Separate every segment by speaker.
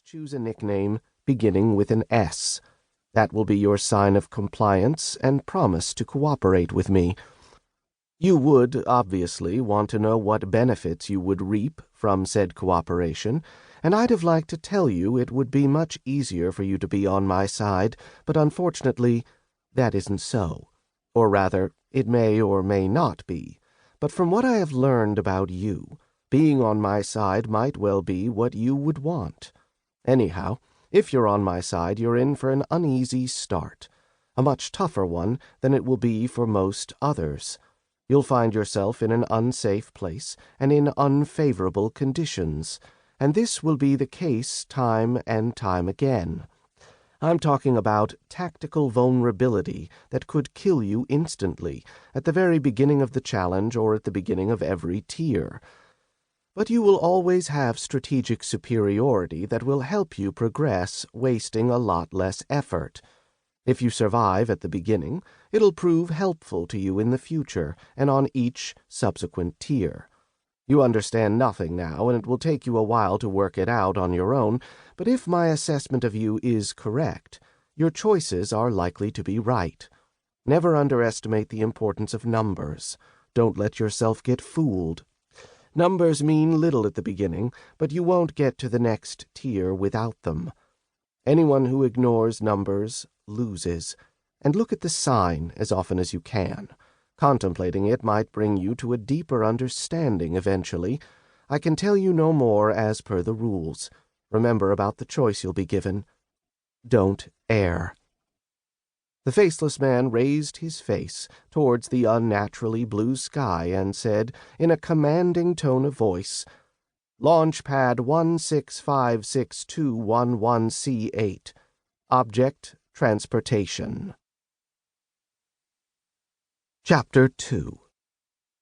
Speaker 1: choose a nickname beginning with an S. That will be your sign of compliance and promise to cooperate with me. You would, obviously, want to know what benefits you would reap from said cooperation, and I'd have liked to tell you it would be much easier for you to be on my side, but unfortunately, that isn't so. Or rather, it may or may not be. But from what I have learned about you, being on my side might well be what you would want. Anyhow, if you're on my side, you're in for an uneasy start, a much tougher one than it will be for most others. You'll find yourself in an unsafe place and in unfavorable conditions, and this will be the case time and time again. I'm talking about tactical vulnerability that could kill you instantly, at the very beginning of the challenge or at the beginning of every tier. But you will always have strategic superiority that will help you progress, wasting a lot less effort. If you survive at the beginning, it'll prove helpful to you in the future and on each subsequent tier. You understand nothing now, and it will take you a while to work it out on your own, but if my assessment of you is correct, your choices are likely to be right. Never underestimate the importance of numbers. Don't let yourself get fooled. Numbers mean little at the beginning, but you won't get to the next tier without them. Anyone who ignores numbers loses, and look at the sign as often as you can. Contemplating it might bring you to a deeper understanding eventually. I can tell you no more as per the rules. Remember about the choice you'll be given. Don't err. The faceless man raised his face towards the unnaturally blue sky and said, in a commanding tone of voice, "Launchpad 1656211C8. Object Transportation." Chapter 2.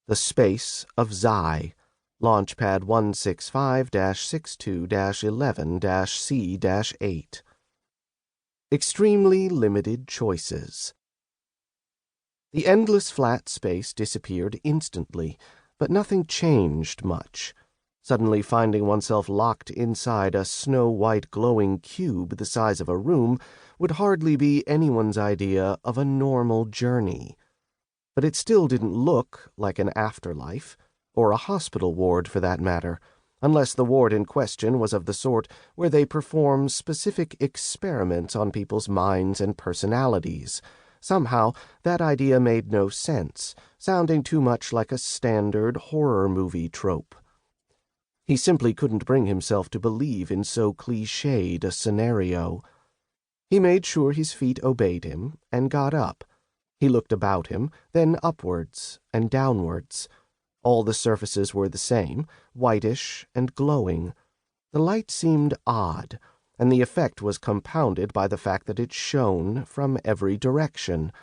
Speaker 1: The Space of Xi. Launchpad 165-62-11-C-8. Extremely limited choices. The endless flat space disappeared instantly, but nothing changed much. Suddenly finding oneself locked inside a snow-white glowing cube the size of a room would hardly be anyone's idea of a normal journey. But it still didn't look like an afterlife, or a hospital ward for that matter, unless the ward in question was of the sort where they perform specific experiments on people's minds and personalities. Somehow, that idea made no sense, sounding too much like a standard horror movie trope. He simply couldn't bring himself to believe in so cliched a scenario. He made sure his feet obeyed him, and got up. He looked about him, then upwards and downwards. All the surfaces were the same, whitish and glowing. The light seemed odd, and the effect was compounded by the fact that it shone from every direction.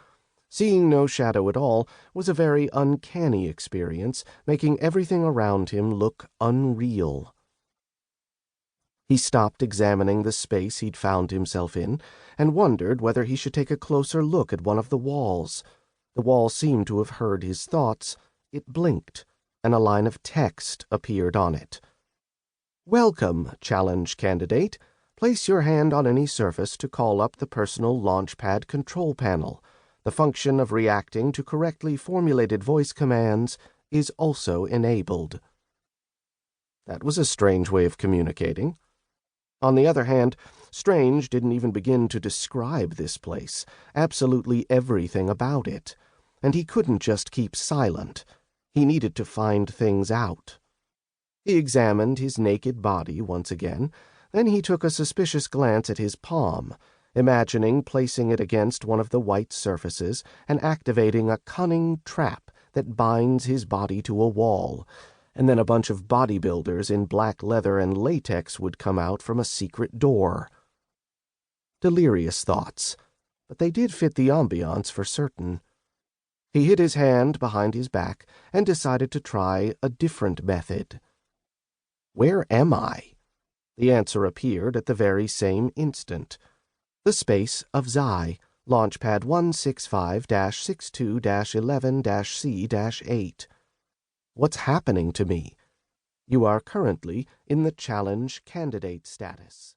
Speaker 1: Seeing no shadow at all was a very uncanny experience, making everything around him look unreal. He stopped examining the space he'd found himself in, and wondered whether he should take a closer look at one of the walls. The wall seemed to have heard his thoughts. It blinked, and a line of text appeared on it. "Welcome, challenge candidate. Place your hand on any surface to call up the personal launchpad control panel. The function of reacting to correctly formulated voice commands is also enabled." That was a strange way of communicating. On the other hand, Strange didn't even begin to describe this place, absolutely everything about it, and he couldn't just keep silent. He needed to find things out. He examined his naked body once again, then he took a suspicious glance at his palm, imagining placing it against one of the white surfaces and activating a cunning trap that binds his body to a wall, and then a bunch of bodybuilders in black leather and latex would come out from a secret door. Delirious thoughts, but they did fit the ambiance for certain. He hid his hand behind his back and decided to try a different method. Where am I? The answer appeared at the very same instant. The space of Xi, Launchpad 165-62-11-C-8. What's happening to me? You are currently in the challenge candidate status.